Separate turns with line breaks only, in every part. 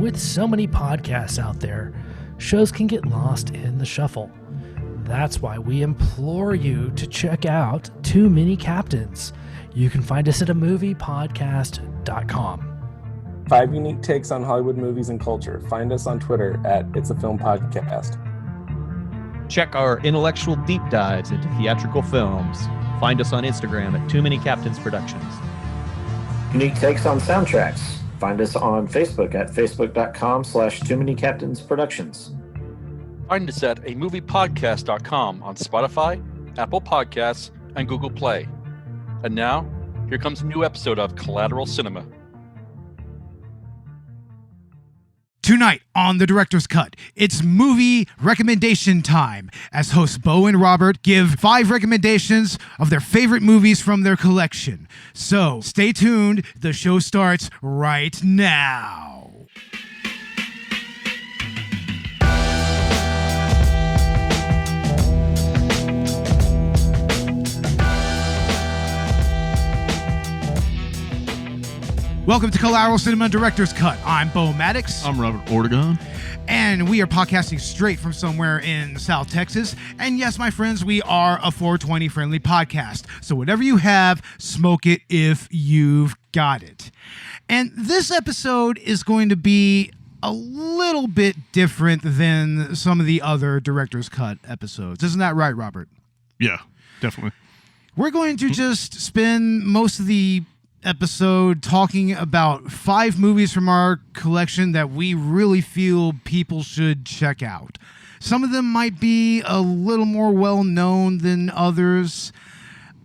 with so many podcasts out there, shows can get lost in the shuffle. That's why we implore you to check out Too Many Captains. You can find us at amoviepodcast.com.
5 unique takes on Hollywood movies and culture. Find us on Twitter at It's a Film Podcast.
Check our intellectual deep dives into theatrical films. Find us on Instagram at Too Many Captains Productions.
Unique takes on soundtracks. Find us on Facebook at facebook.com/Too Many Captains Productions.
Find us at amoviepodcast.com on Spotify, Apple Podcasts, and Google Play. And now, here comes a new episode of Collateral Cinema.
Tonight on The Director's Cut, it's movie recommendation time as hosts Beau and Robert give 5 recommendations of their favorite movies from their collection. So stay tuned, the show starts right now. Welcome to Collateral Cinema Director's Cut. I'm Beau Maddox.
I'm Robert Ortegon.
And we are podcasting straight from somewhere in South Texas. And yes, my friends, we are a 420 friendly podcast. So whatever you have, smoke it if you've got it. And this episode is going to be a little bit different than some of the other Director's Cut episodes. Isn't that right, Robert?
Yeah, definitely.
We're going to just spend most of the episode talking about 5 movies from our collection that we really feel people should check out. Some of them might be a little more well known than others,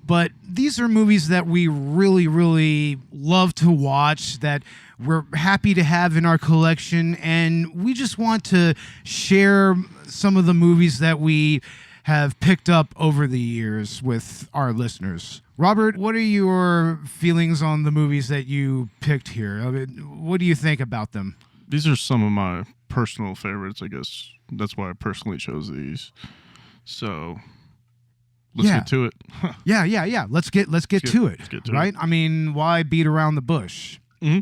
but these are movies that we really, really love to watch, that we're happy to have in our collection, and we just want to share some of the movies that we have picked up over the years with our listeners. Robert, what are your feelings on the movies that you picked here? I mean, what do you think about them?
These are some of my personal favorites, I guess. That's why I personally chose these. So let's get to it.
Yeah. Let's get to it. Right? I mean, why beat around the bush?
Mm-hmm.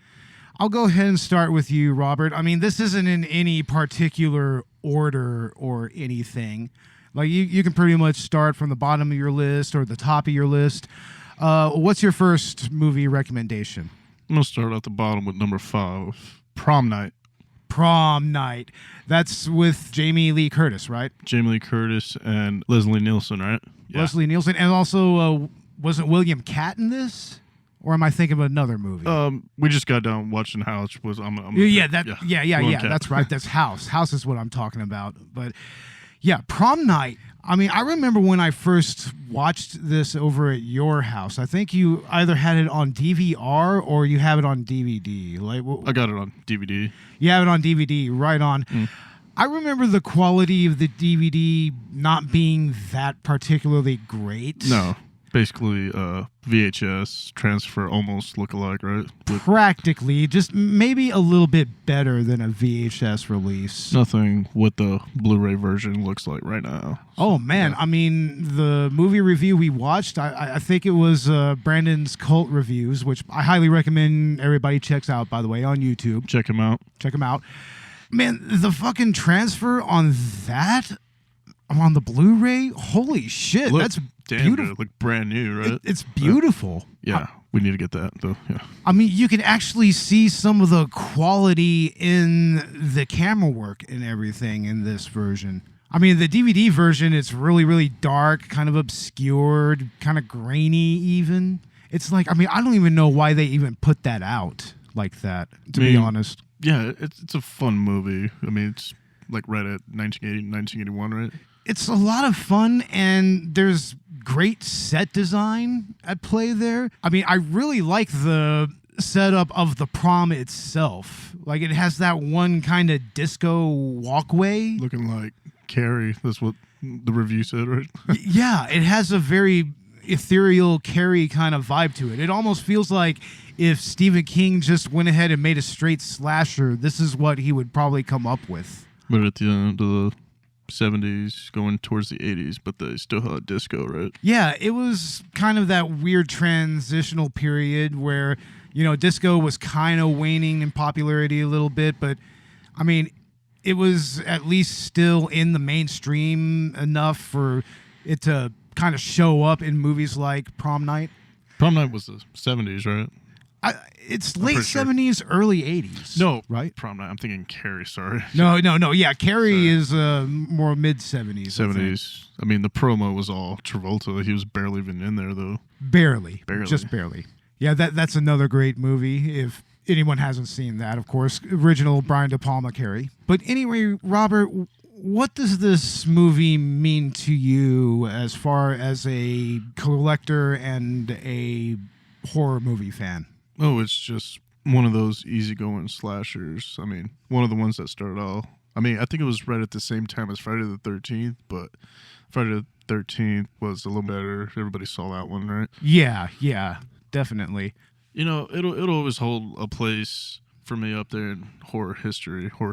I'll go ahead and start with you, Robert. I mean, this isn't in any particular order or anything. Like, you can pretty much start from the bottom of your list or the top of your list. What's your first movie recommendation?
I'm going to start at the bottom with number 5, Prom Night.
Prom Night. That's with Jamie Lee Curtis, right?
Jamie Lee Curtis and Leslie Nielsen, right?
Yeah. Leslie Nielsen. And also, wasn't William Catt in this? Or am I thinking of another movie?
We just got done watching House.
Yeah. That's right. That's House. House is what I'm talking about. But yeah, Prom Night. I mean, I remember when I first watched this over at your house. I think you either had it on DVR or you have it on DVD.
I got it on DVD.
You have it on DVD, right on. I remember the quality of the DVD not being that particularly great.
No. Basically, VHS transfer almost look-alike, right?
Practically, just maybe a little bit better than a VHS release.
Nothing what the Blu-ray version looks like right now.
Oh, man. Yeah. I mean, the movie review we watched, I think it was Brandon's Cult Reviews, which I highly recommend everybody checks out, by the way, on YouTube.
Check him out.
Man, the fucking transfer on that, on the Blu-ray, holy shit, that's beautiful.
Good. Like brand new, right?
It's beautiful.
Yeah, we need to get that though. Yeah.
I mean, you can actually see some of the quality in the camera work and everything in this version. I mean, the DVD version, it's really, really dark, kind of obscured, kind of grainy even. It's like, I mean, I don't even know why they even put that out like that, to be honest.
Yeah, it's a fun movie. I mean, it's like right at 1980, 1981, right?
It's a lot of fun, and there's great set design at play there. I mean, I really like the setup of the prom itself. Like, it has that one kind of disco walkway.
Looking like Carrie. That's what the review said, right?
Yeah, it has a very ethereal Carrie kind of vibe to it. It almost feels like if Stephen King just went ahead and made a straight slasher, this is what he would probably come up with.
But at the end of the 70s going towards the 80s, but they still had disco, right?
Yeah, it was kind of that weird transitional period where, you know, disco was kind of waning in popularity a little bit, but I mean, it was at least still in the mainstream enough for it to kind of show up in movies like Prom Night.
Prom Night was the 70s, right?
It's late
pretty sure.
70s, early 80s.
No,
right?
Prom Night. I'm thinking Carrie. Sorry.
No. Yeah, Carrie
Sorry.
is more mid 70s.
70s. I mean, the promo was all Travolta. He was barely even in there, though.
Barely.
Barely.
Just barely. Yeah, that's another great movie. If anyone hasn't seen that, of course, original Brian De Palma Carrie. But anyway, Robert, what does this movie mean to you as far as a collector and a horror movie fan?
Oh, it's just one of those easygoing slashers. I mean, one of the ones that started all. I mean, I think it was right at the same time as Friday the 13th, but Friday the 13th was a little better. Everybody saw that one, right?
Yeah, definitely.
You know, it'll always hold a place for me up there in horror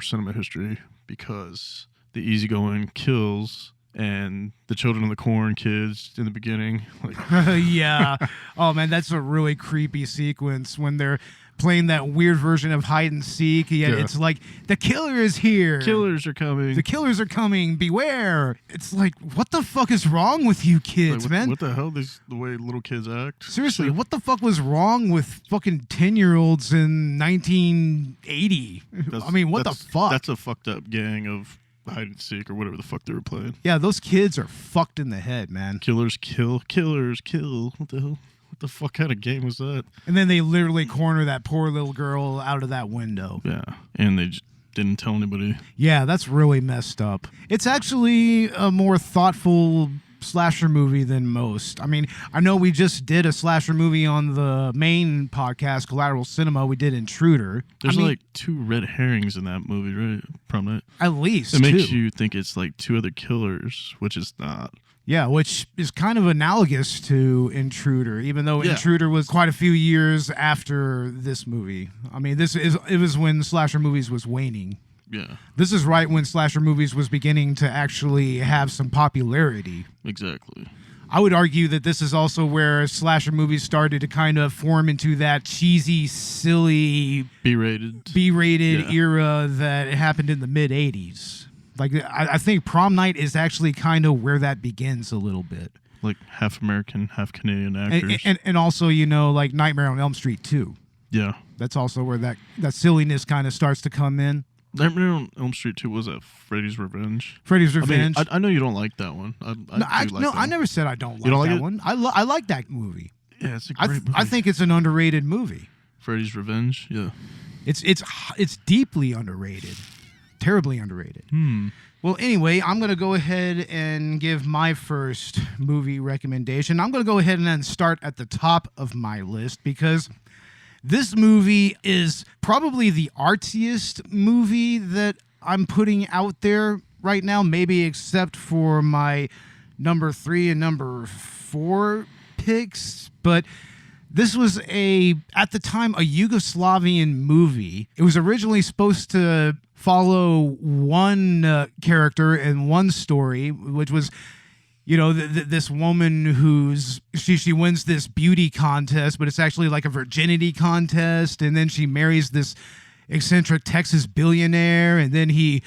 cinema history, because the easygoing kills and the Children of the Corn kids in the beginning. Like,
yeah. Oh, man, that's a really creepy sequence when they're playing that weird version of hide and seek. Yeah. It's like, the killer is here.
killers are coming.
The killers are coming. Beware. It's like, what the fuck is wrong with you kids,
Like,
man?
What the hell? The way little kids act.
Seriously, what the fuck was wrong with fucking 10-year-olds in 1980? I mean, what the fuck?
That's a fucked up gang of hide and seek or whatever the fuck they were playing.
Yeah, those kids are fucked in the head, man.
Killers kill. Killers kill. What the hell? What the fuck kind of game was that?
And then they literally corner that poor little girl out of that window.
Yeah, and they just didn't tell anybody.
Yeah, that's really messed up. It's actually a more thoughtful slasher movie than most. I mean, I know we just did a slasher movie on the main podcast, Collateral Cinema. We did Intruder.
There's
I mean,
like 2 red herrings in that movie, right? Prom Night.
at least
It makes
two.
you think it's like 2 other killers, which is not.
Yeah, which is kind of analogous to Intruder, even though
Yeah.
Intruder was quite a few years after this movie. I mean, it was when slasher movies was waning.
Yeah,
This is right when slasher movies was beginning to actually have some popularity.
exactly.
I would argue that this is also where slasher movies started to kind of form into that cheesy, silly,
B-rated.
B-rated
Yeah.
era that happened in the mid-'80s. Like, I think Prom Night is actually kind of where that begins a little bit.
Like half American, half Canadian actors.
And also, you know, like Nightmare on Elm Street 2.
Yeah.
That's also where that silliness kind of starts to come in.
Nightmare on Elm Street 2 was Freddy's Revenge.
Freddy's Revenge.
I know you don't like that one.
I never said I don't like
don't like
that
it?
one. I like that movie.
Yeah, it's a great movie.
I think it's an underrated movie.
Freddy's Revenge. Yeah.
It's deeply underrated. Terribly underrated. Well, anyway, I'm going to go ahead and give my first movie recommendation. I'm going to go ahead and then start at the top of my list because this movie is probably the artsiest movie that I'm putting out there right now, maybe except for my number 3 and number 4 picks. But this was at the time, a Yugoslavian movie. It was originally supposed to follow one character and one story, which was, you know, this woman she wins this beauty contest, but it's actually like a virginity contest, and then she marries this eccentric Texas billionaire, and then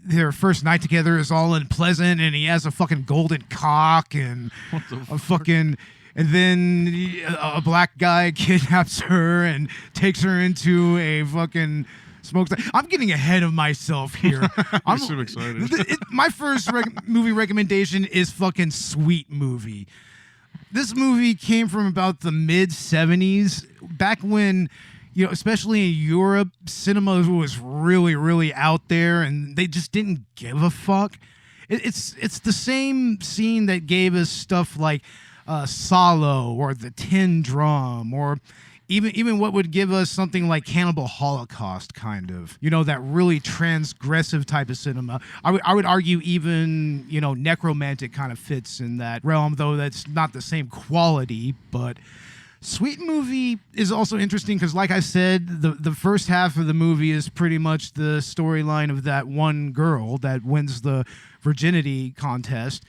their first night together is all unpleasant, and he has a fucking golden cock and a fucking. And then a black guy kidnaps her and takes her into a fucking smokestack. I'm getting ahead of myself here.
I'm so excited.
My first movie recommendation is fucking Sweet Movie. This movie came from about the mid-'70s, back when, you know, especially in Europe, cinema was really, really out there, and they just didn't give a fuck. It's the same scene that gave us stuff like Salo or The Tin Drum, or even what would give us something like Cannibal Holocaust, kind of, you know, that really transgressive type of cinema. I would argue even, you know, Necromantic kind of fits in that realm, though that's not the same quality. But Sweet Movie is also interesting because, like I said, the first half of the movie is pretty much the storyline of that one girl that wins the virginity contest.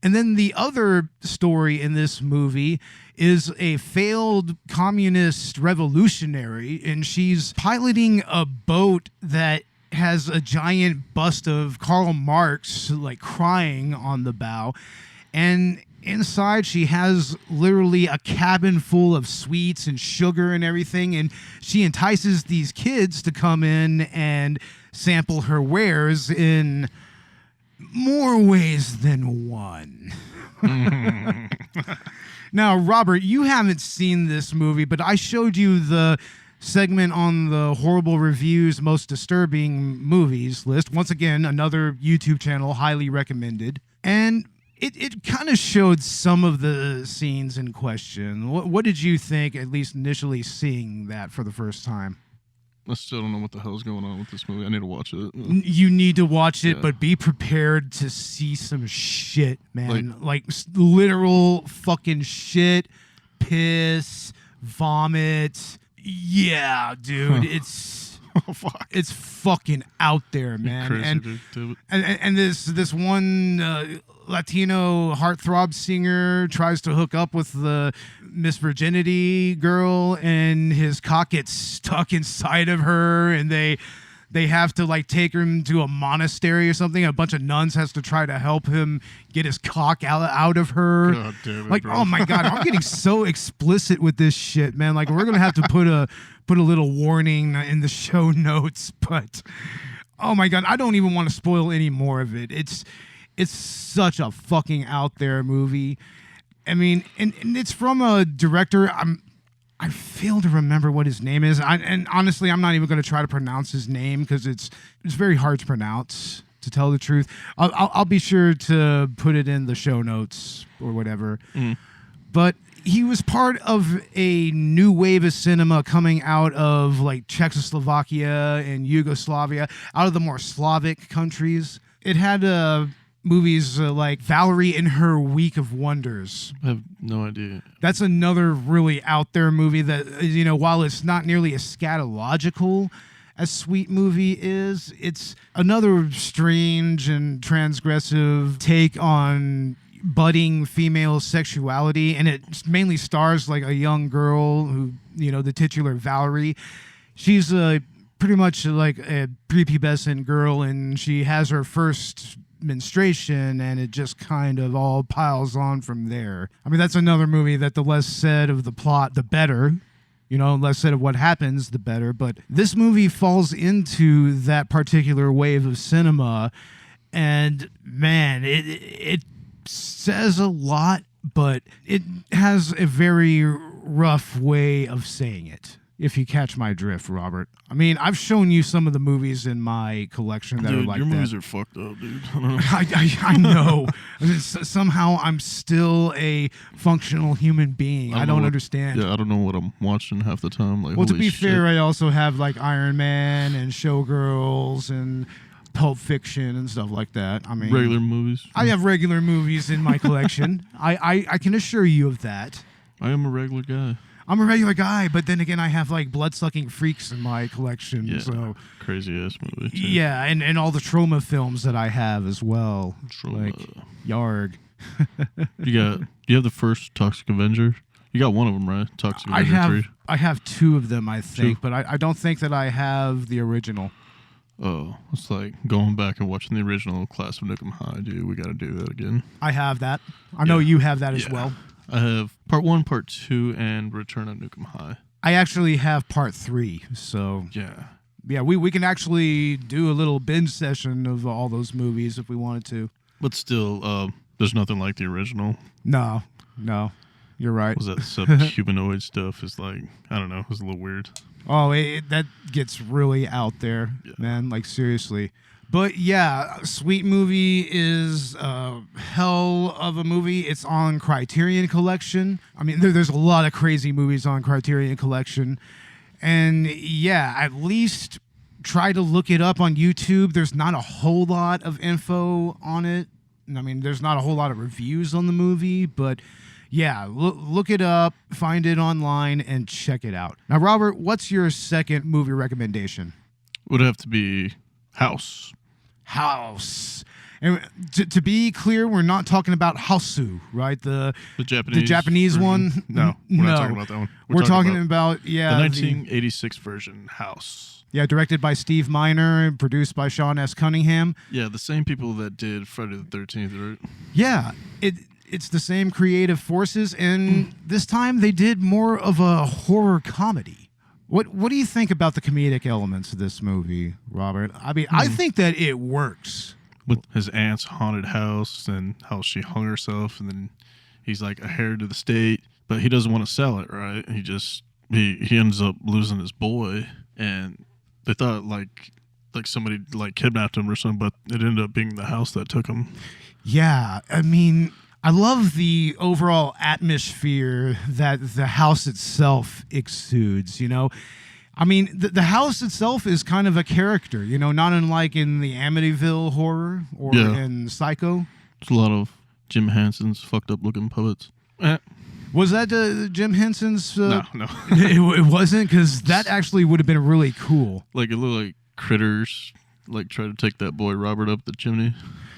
And then the other story in this movie is a failed communist revolutionary, and she's piloting a boat that has a giant bust of Karl Marx like crying on the bow. And inside she has literally a cabin full of sweets and sugar and everything, and she entices these kids to come in and sample her wares in more ways than one. Now, Robert, you haven't seen this movie, but I showed you the segment on the horrible reviews, most disturbing movies list. Once again, another YouTube channel, highly recommended. And it kind of showed some of the scenes in question. What did you think, at least initially seeing that for the first time?
I still don't know what the hell's going on with this movie. I need to watch it.
You need to watch it,
Yeah.
but be prepared to see some shit, man. Like literal fucking shit, piss, vomit. Yeah, dude, it's
Oh, fuck.
it's fucking out there, man.
Crazy,
and,
dude. Damn it.
and this one Latino heartthrob singer tries to hook up with the Miss Virginity girl, and his cock gets stuck inside of her, and they have to like take him to a monastery or something. A bunch of nuns has to try to help him get his cock out of her.
God damn it,
Like,
bro.
oh my God, I'm getting so explicit with this shit, man. Like, we're gonna have to put a little warning in the show notes, but oh my God, I don't even want to spoil any more of it. It's such a fucking out there movie. I mean, and it's from a director. I fail to remember what his name is. And honestly, I'm not even going to try to pronounce his name because it's very hard to pronounce, to tell the truth. I'll be sure to put it in the show notes or whatever. But he was part of a new wave of cinema coming out of like Czechoslovakia and Yugoslavia, out of the more Slavic countries. It had movies like Valerie in Her Week of Wonders.
I have no idea.
That's another really out there movie that, you know, while it's not nearly as scatological as Sweet Movie is, it's another strange and transgressive take on budding female sexuality, and it mainly stars like a young girl who, you know, the titular Valerie. She's pretty much like a prepubescent girl, and she has her first menstruation, and it just kind of all piles on from there. I mean, that's another movie that the less said of the plot, the better. You know, less said of what happens, the better. But this movie falls into that particular wave of cinema, and man, it says a lot, but it has a very rough way of saying it, if you catch my drift, Robert. I mean, I've shown you some of the movies in my collection that
Dude,
are like
your
that.
movies are fucked up, dude. I don't know.
I know. Somehow I'm still a functional human being. I don't understand.
Yeah, I don't know what I'm watching half the time. Like,
Well, to
holy
be
shit.
fair, I also have like Iron Man and Showgirls and Pulp Fiction and stuff like that. I mean,
regular movies.
I have regular movies in my collection. I can assure you of that.
I am a regular guy.
I'm a regular guy, but then again, I have like blood-sucking freaks in my collection.
Yeah,
So
crazy ass movie. Too.
yeah, and all the trauma films that I have as well.
Trauma.
Like Yarg.
You have the first Toxic Avenger. You got one of them, right? Toxic Avenger 3.
I have two of them, I think,
Two?
but I don't think that I have the original.
Oh, it's like going back and watching the original Class of Nukem High, dude. We got to do that again.
I have that. I know you have that as
Yeah.
well.
I have Part 1, Part 2, and Return of Nukem High.
I actually have Part 3, so
Yeah.
we can actually do a little binge session of all those movies if we wanted to.
But still, there's nothing like the original.
No, you're right.
Was that subhumanoid stuff is like, I don't know, it was a little weird.
Oh, that gets really out there, man. Like, seriously. But yeah, Sweet Movie is a hell of a movie. It's on Criterion Collection. I mean, there's a lot of crazy movies on Criterion Collection. And yeah, at least try to look it up on YouTube. There's not a whole lot of info on it. I mean, there's not a whole lot of reviews on the movie, but yeah, look it up, find it online, and check it out. Now, Robert, what's your second movie recommendation?
Would have to be House.
House. And to be clear, we're not talking about Hausu, right? The Japanese
version.
one.
No, we're not talking about that one.
We're talking about
the 1986 version, House.
Yeah, directed by Steve Miner and produced by Sean S. Cunningham.
Yeah, the same people that did Friday the 13th, right?
Yeah, it's the same creative forces, and this time they did more of a horror comedy. What do you think about the comedic elements of this movie, Robert? I mean, I think that it works.
With his aunt's haunted house and how she hung herself, and then he's like a heir to the state, but he doesn't want to sell it, right? He ends up losing his boy, and they thought like somebody like kidnapped him or something, but it ended up being the house that took him.
Yeah, I mean, I love the overall atmosphere that the house itself exudes, you know? I mean, the house itself is kind of a character, you know, not unlike in the Amityville horror or in Psycho.
There's a lot of Jim Henson's fucked up looking puppets.
Was that Jim Henson's?
No.
It wasn't, because that actually would have been really cool.
Like, it looked like critters, like, try to take that boy Robert up the chimney.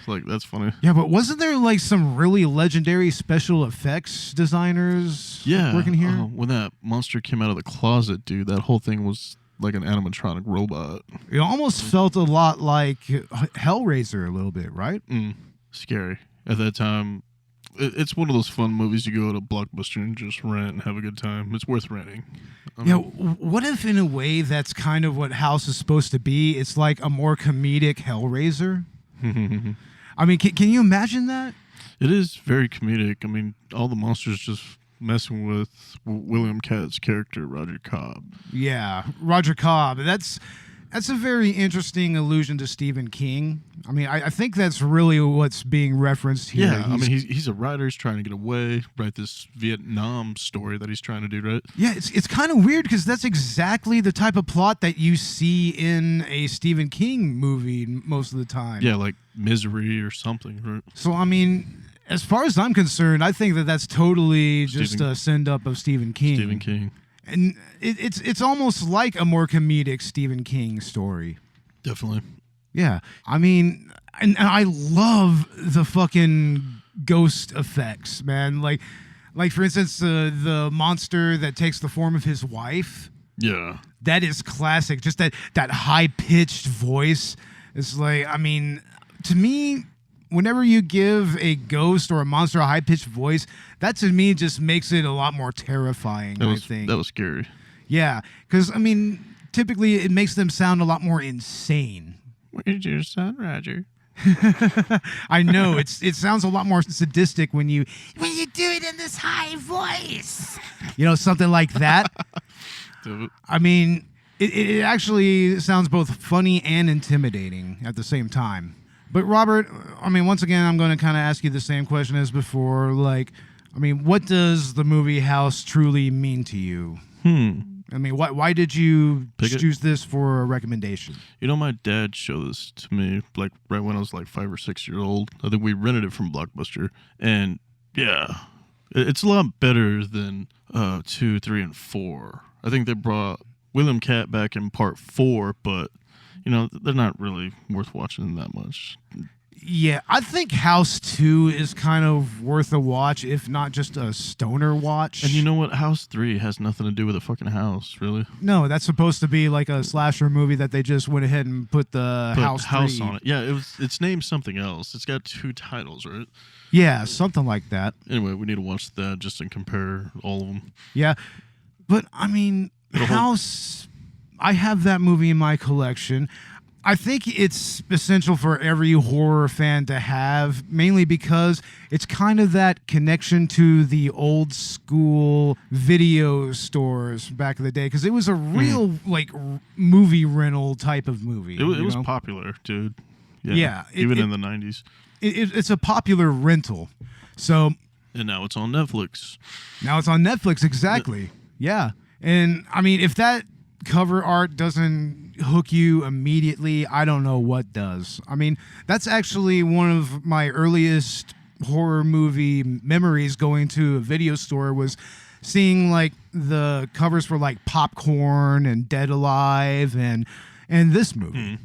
Like, that's funny.
Yeah, but wasn't there like some really legendary special effects designers working here?
When that monster came out of the closet, dude, that whole thing was like an animatronic robot.
It almost felt a lot like Hellraiser a little bit, right?
Scary. At that time, it's one of those fun movies you go to Blockbuster and just rent and have a good time. It's worth renting.
What if in a way that's kind of what House is supposed to be? It's like a more comedic Hellraiser? I mean, can you imagine that?
It is very comedic. I mean, all the monsters just messing with William Katt's character, Roger Cobb.
Yeah, Roger Cobb. That's a very interesting allusion to Stephen King. I mean, I think that's really what's being referenced here.
Yeah, I mean, he's a writer. He's trying to get away, write this Vietnam story that he's trying to do, right?
Yeah, it's kind of weird because that's exactly the type of plot that you see in a Stephen King movie most of the time.
Yeah, like Misery or something, right?
So, I mean, as far as I'm concerned, I think that that's totally just a send-up of Stephen King.
Stephen King.
And it's almost like a more comedic Stephen King story.
Definitely.
Yeah. I mean, and I love the fucking ghost effects, man. Like for instance, the monster that takes the form of his wife.
Yeah.
That is classic. Just that high-pitched voice. It's like, I mean, to me, whenever you give a ghost or a monster a high-pitched voice, that to me just makes it a lot more terrifying, I think. That
was scary.
Yeah, because, I mean, typically it makes them sound a lot more insane.
Where's your son, Roger?
I know, it sounds a lot more sadistic when you do it in this high voice. You know, something like that. I mean, it actually sounds both funny and intimidating at the same time. But Robert, I mean, once again, I'm going to kind of ask you the same question as before. Like, I mean, what does the movie House truly mean to you? I mean, why did you choose this for a recommendation?
You know, my dad showed this to me, like, right when I was, like, 5 or 6 years old. I think we rented it from Blockbuster. And, yeah, it's a lot better than 2, 3, and 4. I think they brought William Katt back in part 4, but, you know, they're not really worth watching that much.
Yeah, I think House 2 is kind of worth a watch, if not just a stoner watch.
And you know what? House 3 has nothing to do with a fucking house, really.
No, that's supposed to be like a slasher movie that they just went ahead and put the house
on it. Yeah, it's named something else. It's got 2 titles, right?
Yeah, something like that.
Anyway, we need to watch that just to compare all of them.
Yeah, but I mean, House, I have that movie in my collection. I think it's essential for every horror fan to have, mainly because it's kind of that connection to the old school video stores back in the day, because it was a real like movie rental type of movie.
It was popular, dude.
Yeah,
even in the 90s.
It's a popular rental. So,
and now it's on Netflix.
Now it's on Netflix, exactly. Yeah. And I mean, if that cover art doesn't hook you immediately, I don't know what does. I mean, that's actually one of my earliest horror movie memories. Going to a video store was seeing like the covers for like Popcorn and Dead Alive and this movie,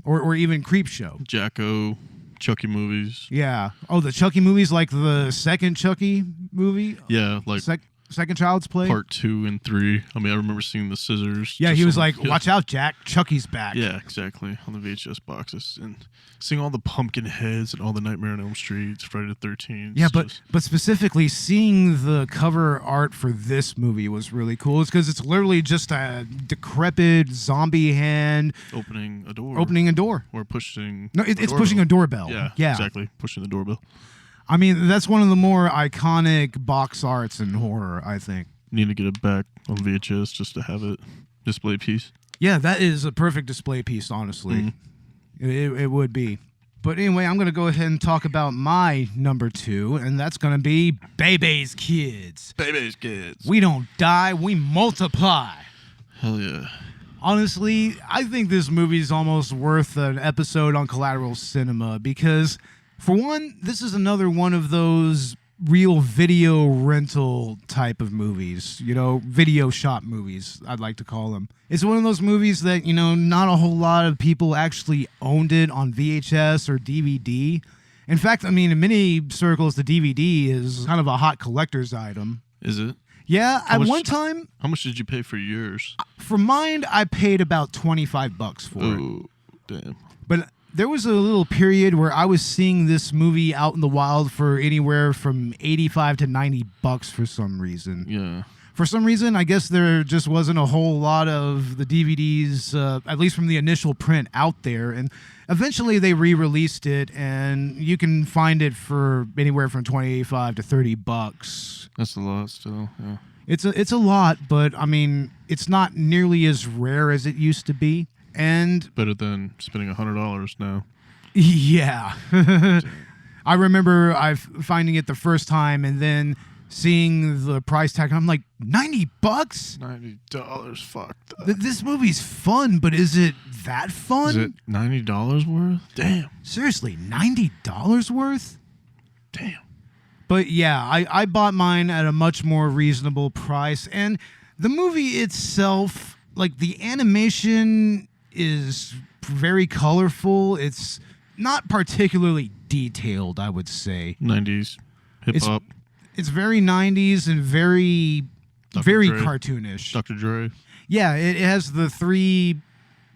or even Creepshow.
Jacko, Chucky movies.
Yeah. Oh, the Chucky movies, like the second Chucky movie?
Yeah, like
Second Child's Play?
part 2 and 3. I mean, I remember seeing the scissors.
Yeah,
just
he was
on-
like,
yeah.
watch out, Jack. Chucky's back.
Yeah, exactly. On the VHS boxes. And seeing all the pumpkin heads and all the Nightmare on Elm Street, Friday the 13th.
Yeah, but specifically seeing the cover art for this movie was really cool. It's because it's literally just a decrepit zombie hand
opening a door. Or pushing.
No, it's pushing a doorbell.
Yeah, exactly. Pushing the doorbell.
I mean, that's one of the more iconic box arts in horror, I think.
Need to get it back on VHS just to have it display piece.
Yeah, that is a perfect display piece, honestly. It would be. But anyway, I'm going to go ahead and talk about my number 2, and that's going to be Bebe's Kids.
Bebe's Kids.
We don't die, we multiply.
Hell yeah.
Honestly, I think this movie is almost worth an episode on Collateral Cinema because, for one, this is another one of those real video rental type of movies, video shop movies, I'd like to call them. It's one of those movies that, not a whole lot of people actually owned it on VHS or DVD. In fact, I mean, in many circles, the DVD is kind of a hot collector's item.
Is it?
Yeah, at one time...
How much did you pay for yours?
For mine, I paid about $25 for it.
Oh, damn.
But there was a little period where I was seeing this movie out in the wild for anywhere from $85 to $90 for some reason.
Yeah.
For some reason, I guess there just wasn't a whole lot of the DVDs, at least from the initial print, out there. And eventually they re-released it, and you can find it for anywhere from $25 to $30.
That's a lot still, yeah.
It's a lot, but, I mean, it's not nearly as rare as it used to be. And
better than spending $100 now.
Yeah. I remember finding it the first time and then seeing the price tag. I'm like, $90?
$90, fuck that.
This movie's fun, but is it that fun?
Is it $90 worth? Damn.
Seriously, $90 worth?
Damn.
But yeah, I bought mine at a much more reasonable price. And the movie itself, like the animation is very colorful. It's not particularly detailed, I would say.
90s hip-hop.
It's very 90s and very
Dre.
cartoonish.
Dr. Dre.
Yeah, it has the 3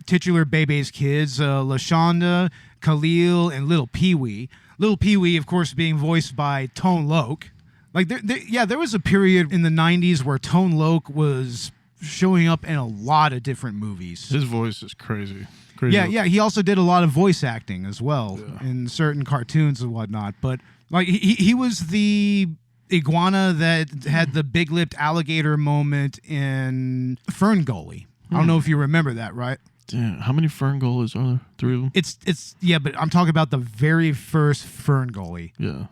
titular Bebe's Kids, LaShonda, Khalil, and Little Pee-wee. Little Pee-wee, of course, being voiced by Tone Loc. Like, there was a period in the 90s where Tone Loc was showing up in a lot of different movies.
His voice is crazy.
Yeah, he also did a lot of voice acting as well in certain cartoons and whatnot. But like he was the iguana that had the big-lipped alligator moment in Fern Gully. I don't know if you remember that, right?
Damn, how many Fern Gullies are there? 3 of them?
It's yeah, but I'm talking about the very first Fern Gully.
Yeah.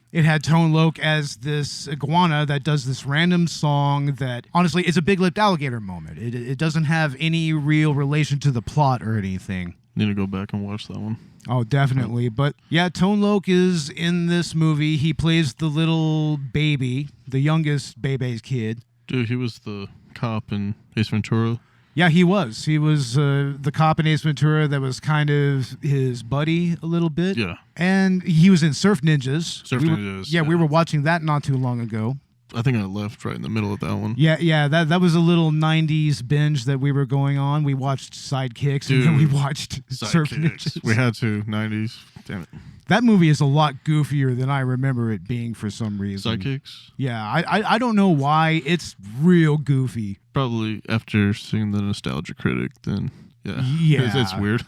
It had Tone Loc as this iguana that does this random song that, honestly, is a big-lipped alligator moment. It doesn't have any real relation to the plot or anything.
Need to go back and watch that one.
Oh, definitely. But yeah, Tone Loc is in this movie. He plays the little baby, the youngest Bebe's kid.
Dude, he was the cop in Ace Ventura.
Yeah, he was. He was the cop in Ace Ventura that was kind of his buddy a little bit.
Yeah.
And he was in Surf Ninjas.
Ninjas.
We were watching that not too long ago.
I think I left right in the middle of that one.
Yeah, that was a little 90s binge that we were going on. We watched Sidekicks and then we watched Surf Ninjas.
We had to, 90s. Damn it.
That movie is a lot goofier than I remember it being for some reason.
Sidekicks?
Yeah, I don't know why. It's real goofy.
Probably after seeing the Nostalgia Critic, then, yeah. It's weird.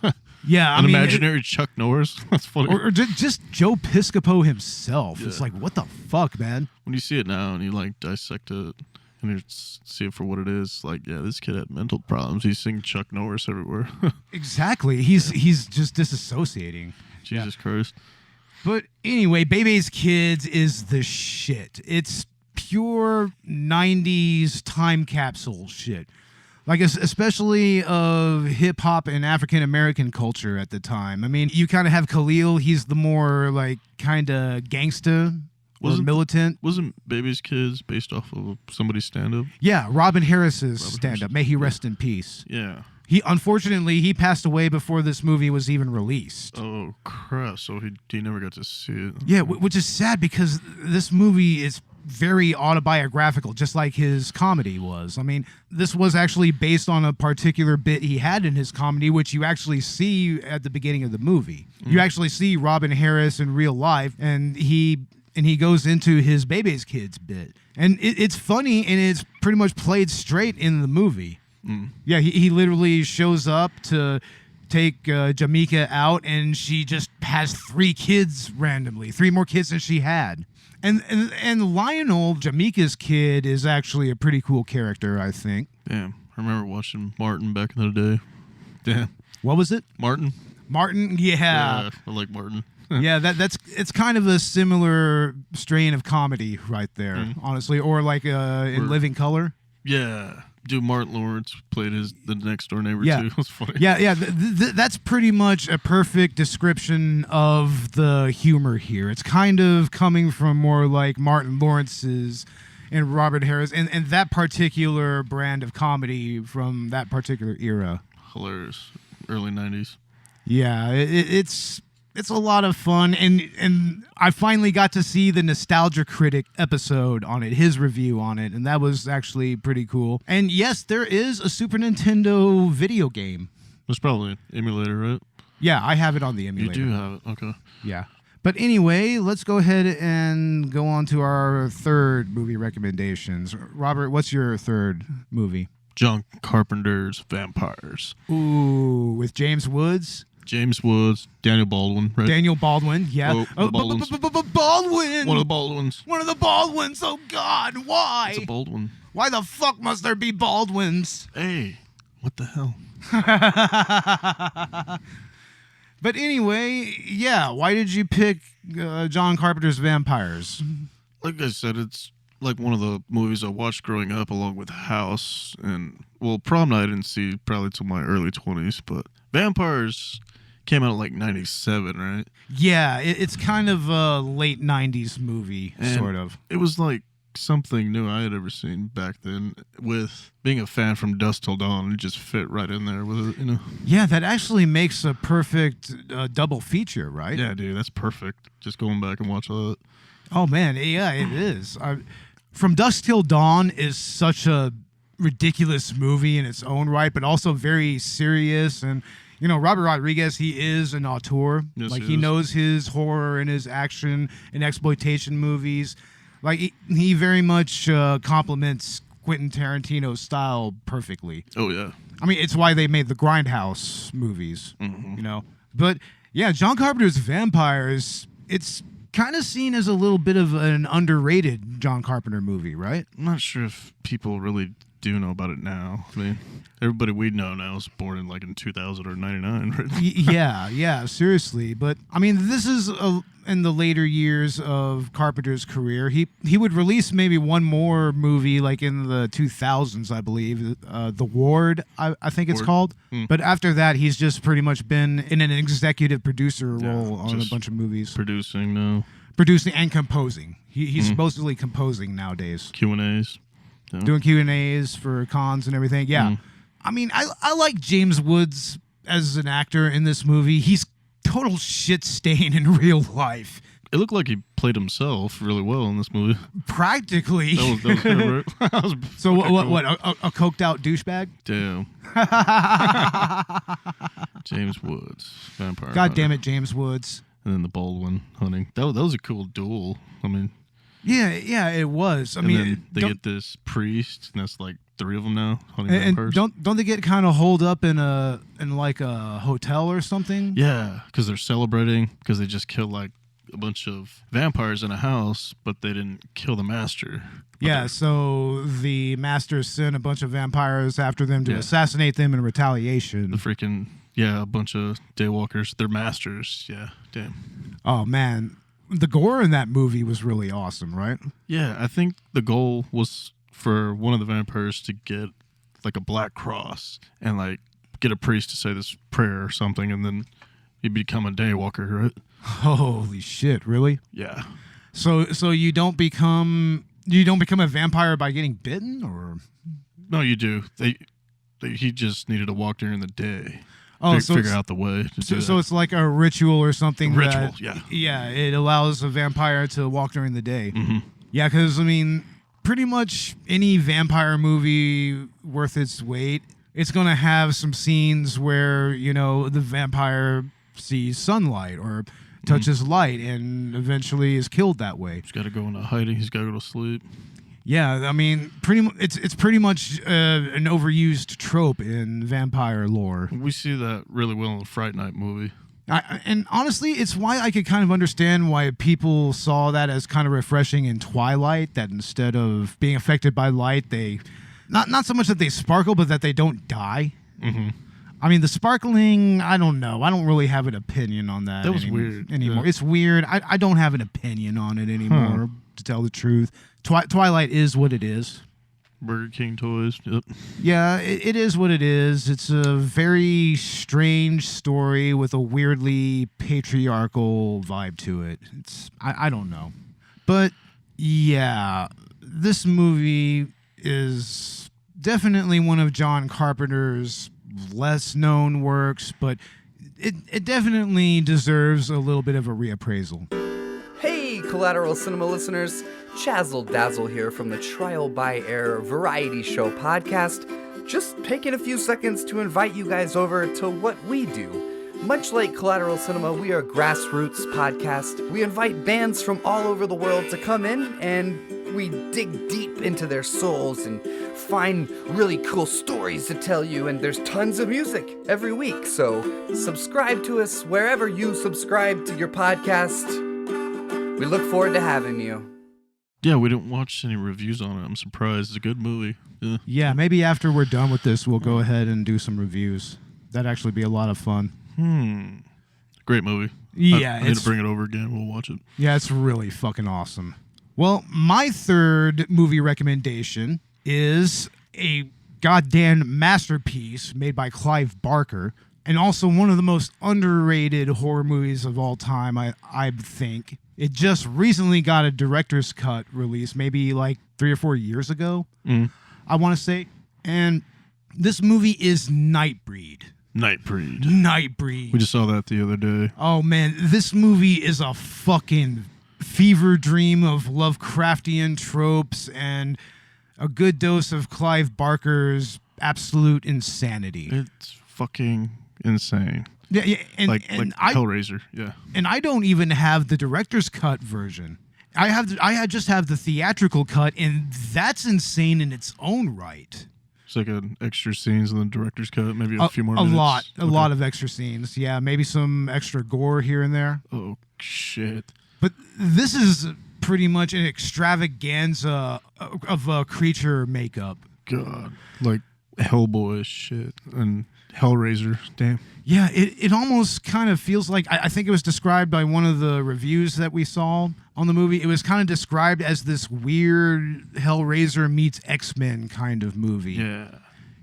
Yeah,
An imaginary Chuck Norris? That's funny.
Or just Joe Piscopo himself. Yeah. It's like, what the fuck, man?
When you see it now and you, like, dissect it and you see it for what it is, like, yeah, this kid had mental problems. He's seeing Chuck Norris everywhere.
Exactly. He's just disassociating.
Jesus Christ.
But anyway, Bebe's Kids is the shit. It's pure 90s time capsule shit. Like, especially of hip-hop and African-American culture at the time. I mean, you kind of have Khalil. He's the more, like, kind of gangsta or militant.
Wasn't Bebe's Kids based off of somebody's stand-up?
Yeah, Robin Harris's stand-up. May he rest in peace.
Yeah.
Unfortunately he passed away before this movie was even released.
Oh crap! So he never got to see it.
Yeah, which is sad because this movie is very autobiographical, just like his comedy was. I mean, this was actually based on a particular bit he had in his comedy, which you actually see at the beginning of the movie. You actually see Robin Harris in real life, and he goes into his Bebe's Kids bit. And it's funny, and it's pretty much played straight in the movie. Yeah, he literally shows up to take Jamaica out, and she just has 3 kids randomly, 3 more kids than she had. And Lionel, Jamaica's kid, is actually a pretty cool character, I think.
Damn, I remember watching Martin back in the day. Damn.
What was it?
Martin?
Yeah,
I like Martin.
Yeah, it's kind of a similar strain of comedy right there, honestly. Or like in Living Color.
Yeah. Dude, Martin Lawrence played the next door neighbor too. It was funny.
Yeah. That's pretty much a perfect description of the humor here. It's kind of coming from more like Martin Lawrence's and Robert Harris and that particular brand of comedy from that particular era.
Hilarious. Early 90s.
Yeah, it's a lot of fun, and I finally got to see the Nostalgia Critic episode on it, his review on it, and that was actually pretty cool. And yes, there is a Super Nintendo video game.
It's probably an emulator, right?
Yeah, I have it on the emulator.
You do have it, okay.
Yeah. But anyway, let's go ahead and go on to our third movie recommendations. Robert, what's your third movie?
John Carpenter's Vampires.
Ooh, with James Woods?
James Woods, Daniel Baldwin, right?
Daniel Baldwin, yeah.
Baldwin.
One of the Baldwins.
One of the Baldwins.
Oh, God, why?
It's a Baldwin.
Why the fuck must there be Baldwins?
Hey, what the hell?
But anyway, yeah, why did you pick John Carpenter's Vampires?
Like I said, it's like one of the movies I watched growing up along with House. And, well, Prom Night I didn't see probably till my early 20s, but Vampires came out like 97, right?
Yeah, it's kind of a late 90s movie,
and
sort of.
It was like something new I had ever seen back then. With being a fan from Dusk Till Dawn, it just fit right in there with it, you know?
Yeah, that actually makes a perfect double feature, right?
Yeah, dude, that's perfect. Just going back and watch that.
Oh, man, yeah, it is. From Dusk Till Dawn is such a ridiculous movie in its own right, but also very serious. And you know, Robert Rodriguez, he is an auteur.
Yes,
like he knows his horror and his action and exploitation movies. Like he very much complements Quentin Tarantino's style perfectly.
Oh yeah.
I mean, it's why they made the Grindhouse movies. You know, but yeah, John Carpenter's Vampires. It's kind of seen as a little bit of an underrated John Carpenter movie, right?
I'm not sure if people really do know about it now. I mean, everybody we know now is born in like in 2000 or 99, right?
Yeah, seriously. But I mean, this is in the later years of Carpenter's career. He would release maybe one more movie like in the 2000s, I believe. The Ward, I think it's called. But after that, he's just pretty much been in an executive producer role on a bunch of movies.
Producing
and composing. He's supposedly composing nowadays.
Q&As. Yeah.
Doing Q&As for cons and everything. Yeah. I mean, I like James Woods as an actor in this movie. He's total shit stain in real life.
It looked like he played himself really well in this movie.
Practically.
That was kind of right. That was
so what?
Cool.
A coked out douchebag?
Damn. James Woods, vampire.
God damn it, James Woods.
And then the Baldwin hunting. That was a cool duel. I mean.
Yeah, it was. I mean,
they get this priest, and that's like 3 of them now hunting vampires.
Don't they get kind of holed up in like a hotel or something?
Yeah, because they're celebrating because they just killed like a bunch of vampires in a house, but they didn't kill the master.
Yeah, so the master sent a bunch of vampires after them to assassinate them in retaliation.
A bunch of daywalkers. They're masters. Yeah, damn.
Oh man. The gore in that movie was really awesome, right?
Yeah, I think the goal was for one of the vampires to get like a black cross and like get a priest to say this prayer or something, and then you become a daywalker, right?
Holy shit! Really?
Yeah.
So you don't become a vampire by getting bitten, or?
No, you do. He just needed to walk during the day.
Oh,
Figure out the way to do
so
that.
it's like a ritual or something.
Ritual,
Yeah, it allows a vampire to walk during the day.
Mm-hmm.
Yeah, because, I mean, pretty much any vampire movie worth its weight, it's going to have some scenes where, the vampire sees sunlight or touches light and eventually is killed that way.
He's got to go into hiding. He's got to go to sleep.
Yeah, I mean, it's pretty much an overused trope in vampire lore.
We see that really well in the Fright Night movie.
And honestly, it's why I could kind of understand why people saw that as kind of refreshing in Twilight, that instead of being affected by light, they not so much that they sparkle, but that they don't die.
Mm-hmm.
I mean, the sparkling, I don't know. I don't really have an opinion on that.
That was weird
anymore.
Yeah.
It's weird. I don't have an opinion on it anymore, to tell the truth. Twilight is what it is.
Burger King toys. Yep.
Yeah, it is what it is. It's a very strange story with a weirdly patriarchal vibe to it. I don't know. But yeah, this movie is definitely one of John Carpenter's less known works, but it definitely deserves a little bit of a reappraisal.
Hey, Collateral Cinema listeners. Chazzle Dazzle here from the Trial by Air Variety Show podcast. Just taking a few seconds to invite you guys over to what we do. Much like Collateral Cinema, we are a grassroots podcast. We invite bands from all over the world to come in and we dig deep into their souls and find really cool stories to tell you, and there's tons of music every week. So subscribe to us wherever you subscribe to your podcast. We look forward to having you.
Yeah, we didn't watch any reviews on it. I'm surprised. It's a good movie.
Yeah, maybe after we're done with this, we'll go ahead and do some reviews. That'd actually be a lot of fun.
Great movie.
Yeah,
I need to bring it over again. We'll watch it.
Yeah, it's really fucking awesome. Well, my third movie recommendation is a goddamn masterpiece made by Clive Barker, and also one of the most underrated horror movies of all time, I think. It just recently got a director's cut release, maybe like 3 or 4 years ago, I want to say. And this movie is Nightbreed. Nightbreed.
We just saw that the other day.
Oh, man, this movie is a fucking fever dream of Lovecraftian tropes and a good dose of Clive Barker's absolute insanity.
It's fucking insane.
Yeah, and
Hellraiser, yeah.
And I don't even have the director's cut version. I just have the theatrical cut, and that's insane in its own right.
It's like an extra scenes in the director's cut, maybe a few more minutes.
A lot of extra scenes. Yeah, maybe some extra gore here and there.
Oh shit!
But this is pretty much an extravaganza of creature makeup.
God, like Hellboy shit and Hellraiser. Damn.
Yeah, it almost kind of feels like, I think it was described by one of the reviews that we saw on the movie. It was kind of described as this weird Hellraiser meets X-Men kind of movie.
Yeah.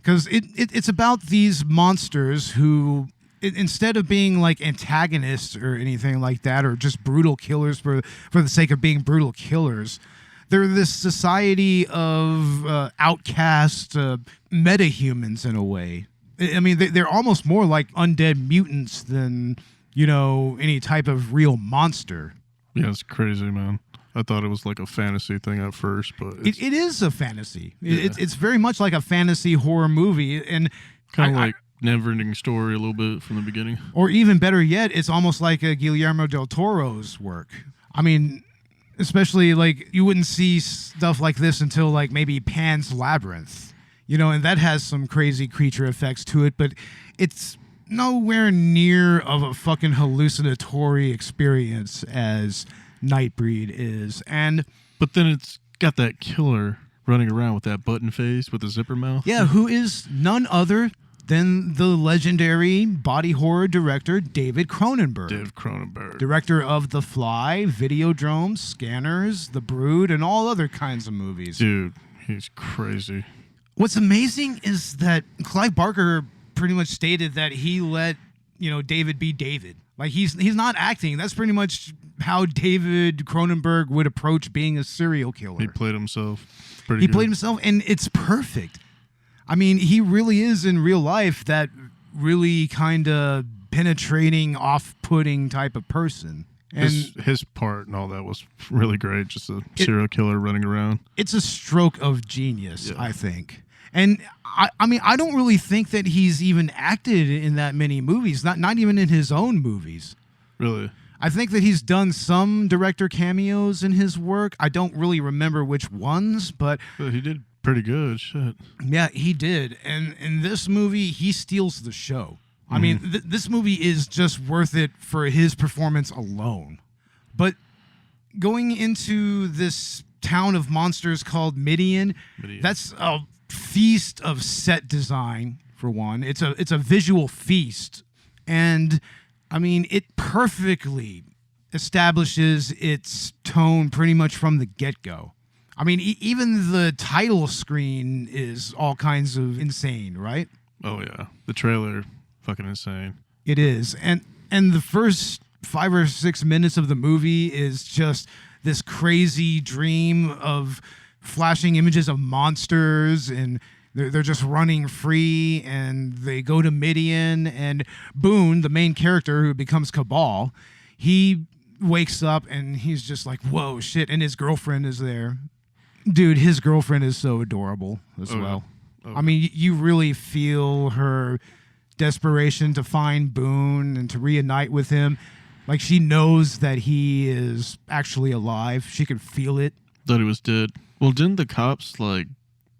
Because it's about these monsters who, instead of being like antagonists or anything like that, or just brutal killers for the sake of being brutal killers, they're this society of outcast metahumans in a way. I mean, they're almost more like undead mutants than, any type of real monster.
Yeah, it's crazy, man. I thought it was like a fantasy thing at first, but
it is a fantasy.
Yeah.
It's very much like a fantasy horror movie, and
kind of like Never-Ending Story a little bit from the beginning.
Or even better yet, it's almost like a Guillermo del Toro's work. I mean, especially like you wouldn't see stuff like this until like maybe Pan's Labyrinth. And that has some crazy creature effects to it, but it's nowhere near of a fucking hallucinatory experience as Nightbreed is.
But then it's got that killer running around with that button face with the zipper mouth.
Yeah, who is none other than the legendary body horror director David Cronenberg. Director of The Fly, Videodrome, Scanners, The Brood, and all other kinds of movies.
Dude, he's crazy.
What's amazing is that Clive Barker pretty much stated that he let, David be David. Like, he's not acting. That's pretty much how David Cronenberg would approach being a serial killer.
He played himself.
He played himself, and it's perfect. I mean, he really is in real life that really kind of penetrating, off-putting type of person. And
his part and all that was really great. Just a serial killer running around.
It's a stroke of genius, I think. And I mean, I don't really think that he's even acted in that many movies, not even in his own movies.
Really?
I think that he's done some director cameos in his work. I don't really remember which ones, but
he did pretty good. Shit.
Yeah, he did. And in this movie, he steals the show. I mean, this movie is just worth it for his performance alone. But going into this town of monsters called Midian, that's a feast of set design, for one. It's a visual feast. And, I mean, it perfectly establishes its tone pretty much from the get-go. I mean, even the title screen is all kinds of insane, right?
Oh, yeah. The trailer... fucking insane.
It is. And the first 5 or 6 minutes of the movie is just this crazy dream of flashing images of monsters, and they're just running free, and they go to Midian, and Boone, the main character who becomes Cabal, he wakes up and he's just like, whoa, shit, and his girlfriend is there. Dude, his girlfriend is so adorable as well. I mean, you really feel her desperation to find Boone and to reunite with him. Like, she knows that he is actually alive. She could feel it.
Thought he was dead. Well, didn't the cops, like,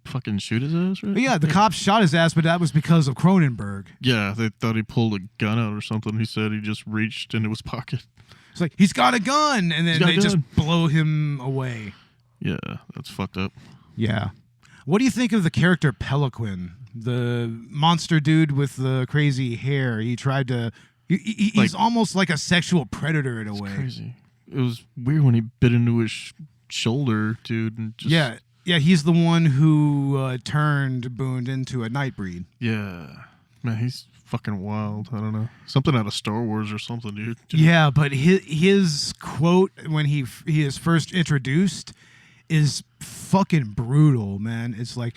fucking shoot his ass, right?
But yeah, the cops shot his ass, but that was because of Cronenberg.
Yeah, they thought he pulled a gun out or something. He said he just reached into his pocket.
It's like, he's got a gun! And then they just blow him away.
Yeah, that's fucked up.
Yeah. What do you think of the character Pelican? The monster dude with the crazy hair. He tried to... He's almost like a sexual predator in a way.
Crazy. It was weird when he bit into his shoulder, dude. And just...
Yeah, he's the one who turned Boone into a Nightbreed.
Yeah. Man, he's fucking wild. I don't know. Something out of Star Wars or something, dude.
Yeah, but his quote when he is first introduced is fucking brutal, man. It's like...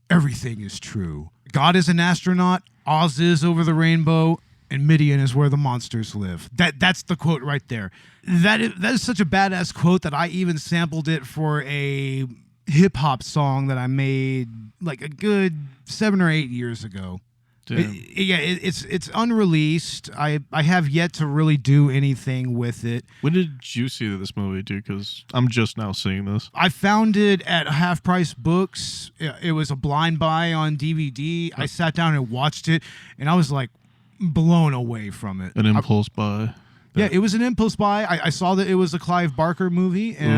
everything is true. God is an astronaut, Oz is over the rainbow, and Midian is where the monsters live. That's the quote right there. That is such a badass quote that I even sampled it for a hip-hop song that I made like a good 7 or 8 years ago. It's unreleased. I have yet to really do anything with it.
When did you see this movie, dude? Because I'm just now seeing this.
I found it at Half Price Books. It was a blind buy on DVD. I sat down and watched it, and I was like blown away from it.
An impulse buy.
Yeah, it was an impulse buy. I saw that it was a Clive Barker movie, and